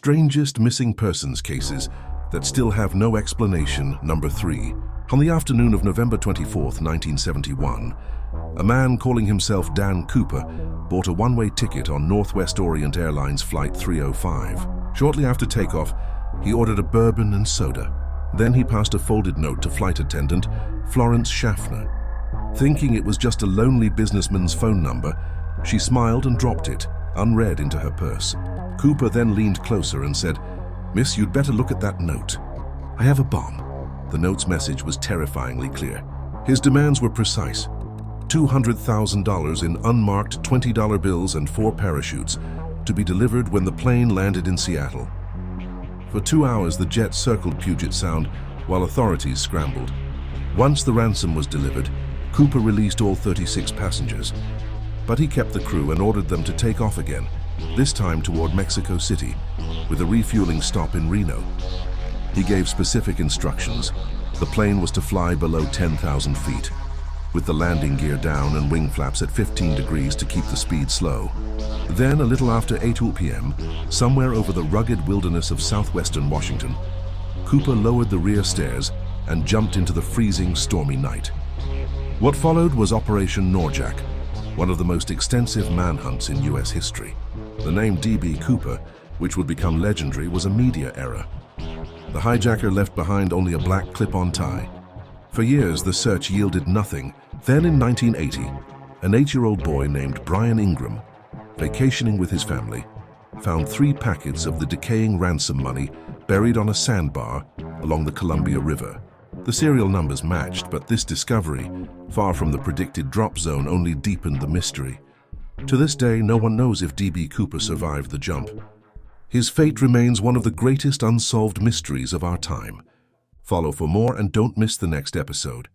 Strangest missing persons cases that still have no explanation, number 3. On the afternoon of November 24, 1971, a man calling himself Dan Cooper bought a one-way ticket on Northwest Orient Airlines Flight 305. Shortly after takeoff, he ordered a bourbon and soda. Then he passed a folded note to flight attendant Florence Schaffner. Thinking it was just a lonely businessman's phone number, she smiled and dropped it, unread, into her purse. Cooper then leaned closer and said, "Miss, you'd better look at that note. I have a bomb." The note's message was terrifyingly clear. His demands were precise: $200,000 in unmarked $20 bills and 4 parachutes to be delivered when the plane landed in Seattle. For 2 hours, the jet circled Puget Sound while authorities scrambled. Once the ransom was delivered, Cooper released all 36 passengers. But he kept the crew and ordered them to take off again, this time toward Mexico City, with a refueling stop in Reno. He gave specific instructions. The plane was to fly below 10,000 feet, with the landing gear down and wing flaps at 15 degrees to keep the speed slow. Then, a little after 8 p.m., somewhere over the rugged wilderness of southwestern Washington, Cooper lowered the rear stairs and jumped into the freezing, stormy night. What followed was Operation Norjack, one of the most extensive manhunts in U.S. history. The name D.B. Cooper, which would become legendary, was a media error. The hijacker left behind only a black clip-on tie. For years, the search yielded nothing. Then in 1980, an 8-year-old boy named Brian Ingram, vacationing with his family, found 3 packets of the decaying ransom money buried on a sandbar along the Columbia River. The serial numbers matched, but this discovery, far from the predicted drop zone, only deepened the mystery. To this day, no one knows if D.B. Cooper survived the jump. His fate remains one of the greatest unsolved mysteries of our time. Follow for more and don't miss the next episode.